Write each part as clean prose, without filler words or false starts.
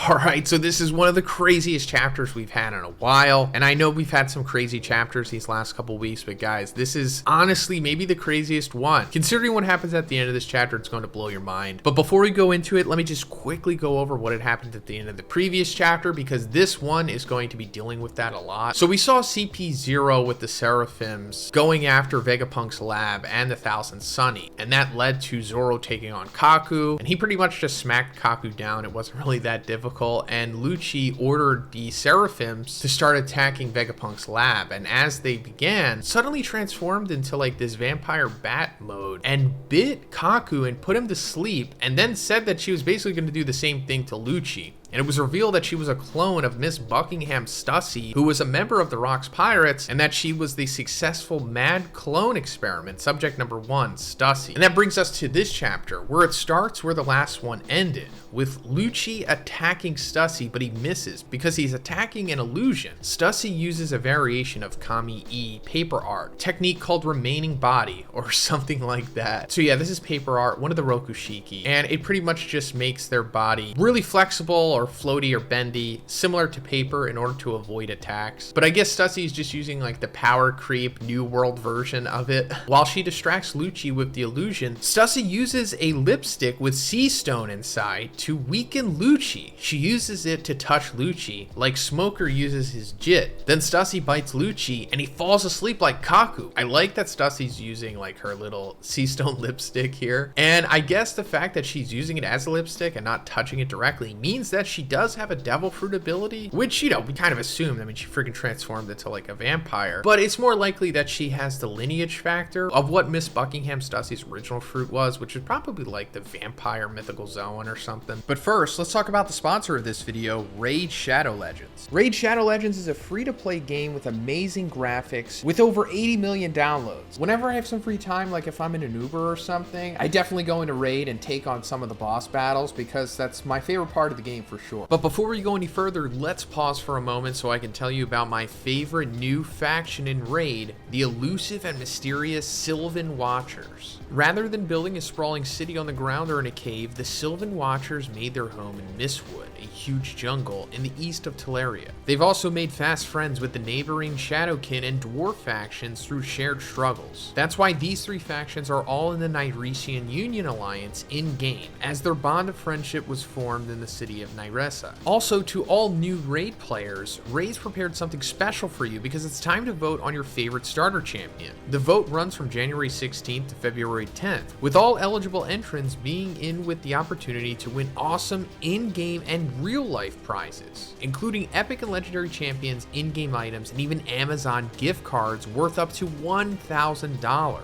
Alright, so this is one of the craziest chapters we've had in a while, and I know we've had some crazy chapters these last couple weeks, but guys, this is honestly maybe the craziest one. Considering what happens at the end of this chapter, it's going to blow your mind. But before we go into it, let me just quickly go over what had happened at the end of the previous chapter, because this one is going to be dealing with that a lot. So we saw CP0 with the Seraphims going after Vegapunk's lab and the Thousand Sunny, and that led to Zoro taking on Kaku, and he pretty much just smacked Kaku down. It wasn't really that difficult. And Lucci ordered the Seraphims to start attacking Vegapunk's lab, and as they began, suddenly transformed into like this vampire bat mode and bit Kaku and put him to sleep, and then said that she was basically going to do the same thing to Lucci. And it was revealed that she was a clone of Miss Buckingham Stussy, who was a member of the Rocks Pirates, and that she was the successful mad clone experiment, subject number 1, Stussy. And that brings us to this chapter, where it starts where the last one ended, with Lucci attacking Stussy, but he misses because he's attacking an illusion. Stussy uses a variation of Kami-e paper art, technique called remaining body, or something like that. So yeah, this is paper art, one of the Rokushiki, and it pretty much just makes their body really flexible or floaty or bendy, similar to paper, in order to avoid attacks. But I guess Stussy is just using like the power creep new world version of it. While she distracts Lucci with the illusion, Stussy uses a lipstick with sea stone inside to weaken Lucci. She uses it to touch Lucci like Smoker uses his jit. Then Stussy bites Lucci and he falls asleep like Kaku. I like that Stussy's using like her little sea stone lipstick here, and I guess the fact that she's using it as a lipstick and not touching it directly means that she does have a devil fruit ability, which, you know, we kind of assumed. I mean, she freaking transformed into like a vampire, but it's more likely that she has the lineage factor of what Miss Buckingham Stussy's original fruit was, which is probably like the vampire mythical zone or something. But first, let's talk about the sponsor of this video, Raid Shadow Legends. Raid Shadow Legends is a free-to-play game with amazing graphics with over 80 million downloads. Whenever I have some free time, like if I'm in an Uber or something, I definitely go into Raid and take on some of the boss battles because that's my favorite part of the game for sure. But before we go any further, let's pause for a moment so I can tell you about my favorite new faction in Raid, the elusive and mysterious Sylvan Watchers. Rather than building a sprawling city on the ground or in a cave, the Sylvan Watchers made their home in Mistwood, a huge jungle in the east of Teleria. They've also made fast friends with the neighboring Shadowkin and Dwarf factions through shared struggles. That's why these three factions are all in the Nyresian Union Alliance in-game, as their bond of friendship was formed in the city of Nyresa. Also, to all new Raid players, Raid's prepared something special for you because it's time to vote on your favorite starter champion. The vote runs from January 16th to February 10th, with all eligible entrants being in with the opportunity to win awesome in-game and real-life prizes, including epic and legendary champions, in-game items, and even Amazon gift cards worth up to $1,000.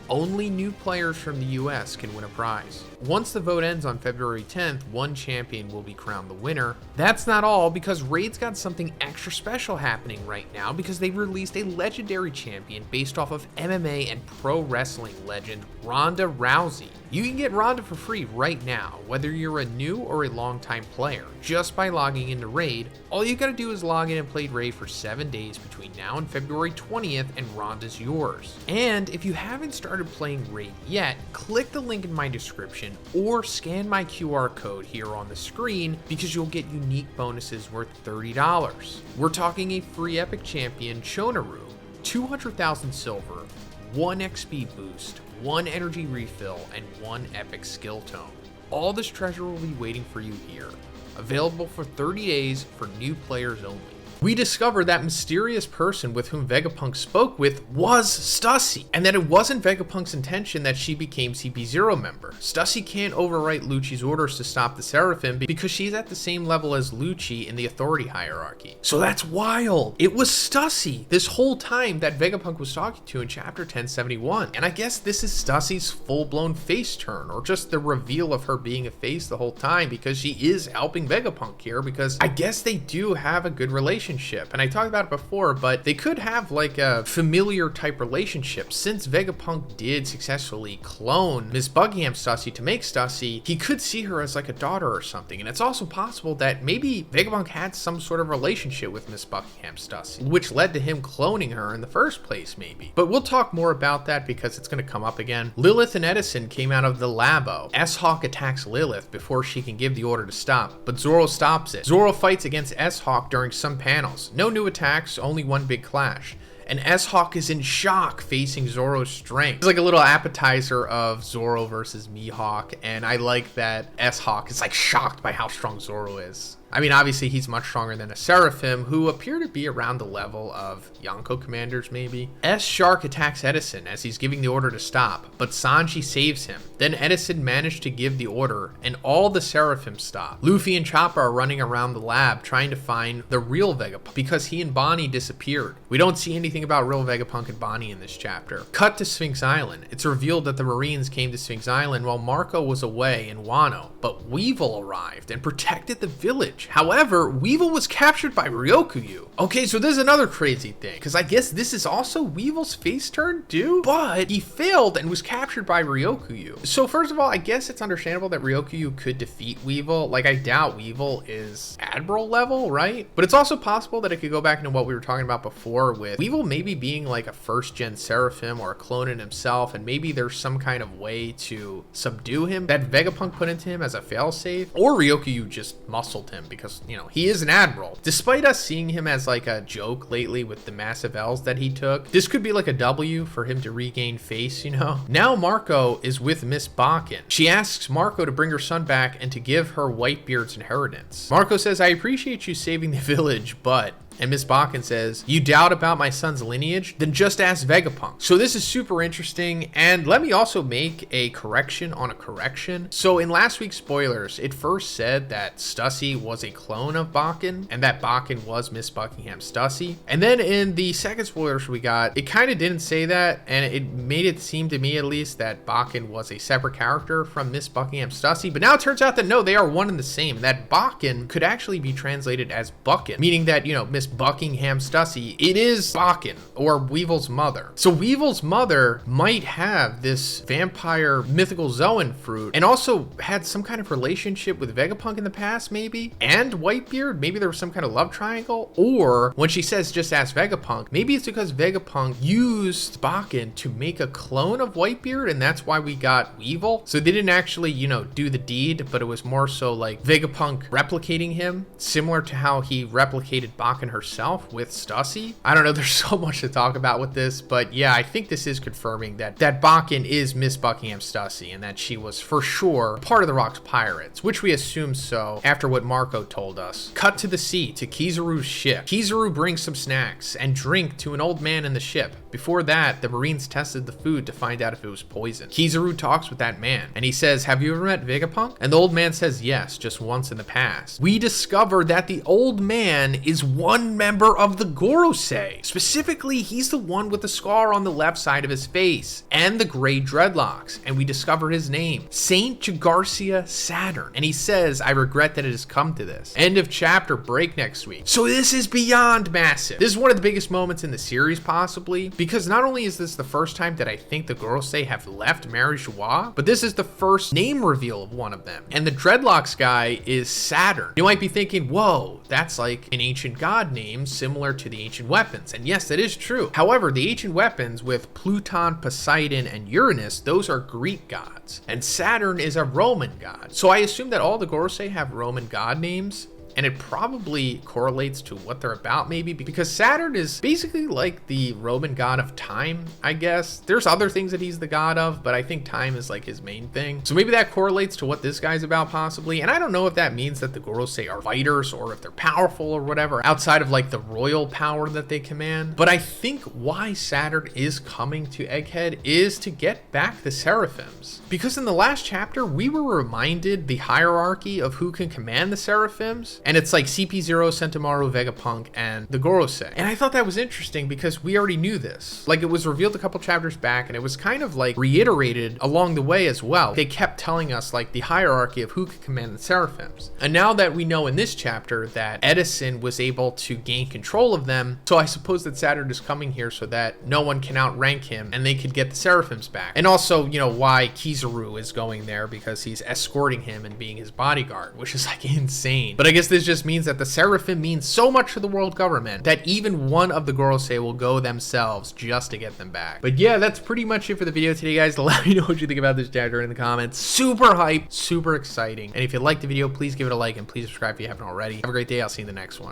Only new players from the US can win a prize. Once the vote ends on February 10th, one champion will be crowned the winner. That's not all, because Raid's got something extra special happening right now because they've released a legendary champion based off of MMA and pro wrestling legend Ronda Rousey. You can get Ronda for free right now, whether you're a new or a longtime player, just by logging into Raid. All you gotta do is log in and play Raid for 7 days between now and February 20th, and Ronda's yours. And if you haven't started playing Raid yet, click the link in my description or scan my QR code here on the screen because you'll get unique bonuses worth $30. We're talking a free epic champion, Chonaru, 200,000 silver, 1 XP boost, 1 energy refill, and 1 epic skill tome. All this treasure will be waiting for you here, available for 30 days for new players only. We discovered that mysterious person with whom Vegapunk spoke with was Stussy, and that it wasn't Vegapunk's intention that she became CP0 member. Stussy can't overwrite Lucci's orders to stop the Seraphim because she's at the same level as Lucci in the authority hierarchy. So that's wild. It was Stussy this whole time that Vegapunk was talking to in chapter 1071. And I guess this is Stussy's full-blown face turn, or just the reveal of her being a face the whole time, because she is helping Vegapunk here, because I guess they do have a good relationship relationship. And I talked about it before, but they could have like a familiar type relationship. Since Vegapunk did successfully clone Miss Buckingham Stussy to make Stussy, he could see her as like a daughter or something. And it's also possible that maybe Vegapunk had some sort of relationship with Miss Buckingham Stussy, which led to him cloning her in the first place, maybe. But we'll talk more about that because it's going to come up again. Lilith and Edison came out of the labo. S-Hawk attacks Lilith before she can give the order to stop, but Zoro stops it. Zoro fights against S-Hawk during some panels. No new attacks, only one big clash. And S-Hawk is in shock facing Zoro's strength. It's like a little appetizer of Zoro versus Mihawk, and I like that S-Hawk is like shocked by how strong Zoro is. I mean, obviously he's much stronger than a Seraphim, who appear to be around the level of Yonko commanders, maybe. S-Shark attacks Edison as he's giving the order to stop, but Sanji saves him. Then Edison managed to give the order, and all the Seraphim stop. Luffy and Chopper are running around the lab trying to find the real Vegapunk, because he and Bonnie disappeared. We don't see anything about real Vegapunk and Bonnie in this chapter. Cut to Sphinx Island. It's revealed that the Marines came to Sphinx Island while Marco was away in Wano, but Weevil arrived and protected the village. However, Weevil was captured by Ryokuyu. Okay, so there's another crazy thing, because I guess this is also Weevil's face turn too, but he failed and was captured by Ryokuyu. So first of all, I guess it's understandable that Ryokuyu could defeat Weevil. Like, I doubt Weevil is Admiral level, right? But it's also possible that it could go back into what we were talking about before with Weevil maybe being like a first-gen Seraphim or a clone in himself, and maybe there's some kind of way to subdue him that Vegapunk put into him as a failsafe, or Ryokuyu just muscled him because, you know, he is an admiral. Despite us seeing him as like a joke lately with the massive L's that he took, this could be like a W for him to regain face, you know? Now Marco is with Miss Bakken. She asks Marco to bring her son back and to give her Whitebeard's inheritance. Marco says, "I appreciate you saving the village, but..." And Miss Bakken says, "You doubt about my son's lineage? Then just ask Vegapunk." So this is super interesting, and let me also make a correction on a correction. So in last week's spoilers, it first said that Stussy was a clone of Bakken, and that Bakken was Miss Buckingham Stussy. And then in the second spoilers we got, it kind of didn't say that, and it made it seem to me at least that Bakken was a separate character from Miss Buckingham Stussy. But now it turns out that no, they are one and the same. That Bakken could actually be translated as Bucken, meaning that, you know, Miss Buckingham Stussy, it is Bakken, or Weevil's mother. So Weevil's mother might have this vampire mythical Zoan fruit and also had some kind of relationship with Vegapunk in the past, maybe, and Whitebeard. Maybe there was some kind of love triangle. Or when she says just ask Vegapunk, maybe it's because Vegapunk used Bakken to make a clone of Whitebeard, and that's why we got Weevil. So they didn't actually, you know, do the deed, but it was more so like Vegapunk replicating him, similar to how he replicated Bakken herself with Stussy. I don't know, there's so much to talk about with this, but yeah, I think this is confirming that Bakken is Miss Buckingham Stussy and that she was for sure part of the Rock's pirates, which we assume so after what Marco told us. Cut to the sea, to Kizaru's ship. Kizaru brings some snacks and drink to an old man in the ship. Before that, the Marines tested the food to find out if it was poison. Kizaru talks with that man, and he says, "Have you ever met Vegapunk?" And the old man says, "Yes, just once in the past." We discover that the old man is one member of the Gorosei. Specifically, he's the one with the scar on the left side of his face and the gray dreadlocks. And we discover his name, Saint Jagarcia Saturn. And he says, "I regret that it has come to this." End of chapter, break next week. So this is beyond massive. This is one of the biggest moments in the series, possibly, because not only is this the first time that I think the Gorosei have left Mary Joie, but this is the first name reveal of one of them. And the dreadlocks guy is Saturn. You might be thinking, whoa, that's like an ancient god name similar to the ancient weapons. And yes, that is true. However, the ancient weapons with Pluton, Poseidon, and Uranus, those are Greek gods. And Saturn is a Roman god. So I assume that all the Gorosei have Roman god names. And it probably correlates to what they're about, maybe, because Saturn is basically like the Roman god of time, I guess. There's other things that he's the god of, but I think time is like his main thing. So maybe that correlates to what this guy's about, possibly. And I don't know if that means that the Gorosei are fighters or if they're powerful or whatever, outside of like the royal power that they command. But I think why Saturn is coming to Egghead is to get back the Seraphims. Because in the last chapter, we were reminded the hierarchy of who can command the Seraphims. And it's like CP0, Sentomaru, Vegapunk, and the Gorosei. And I thought that was interesting because we already knew this. Like, it was revealed a couple chapters back, and it was kind of like reiterated along the way as well. They kept telling us like the hierarchy of who could command the Seraphims. And now that we know in this chapter that Edison was able to gain control of them, so I suppose that Saturn is coming here so that no one can outrank him and they could get the Seraphims back. And also, you know, why Kizaru is going there, because he's escorting him and being his bodyguard, which is like insane. But I guess this just means that the Seraphim means so much to the world government that even one of the Gorosei will go themselves just to get them back. But yeah, that's pretty much it for the video today, guys. Let me know what you think about this chapter in the comments. Super hype, super exciting. And if you liked the video, please give it a like and please subscribe if you haven't already. Have a great day. I'll see you in the next one.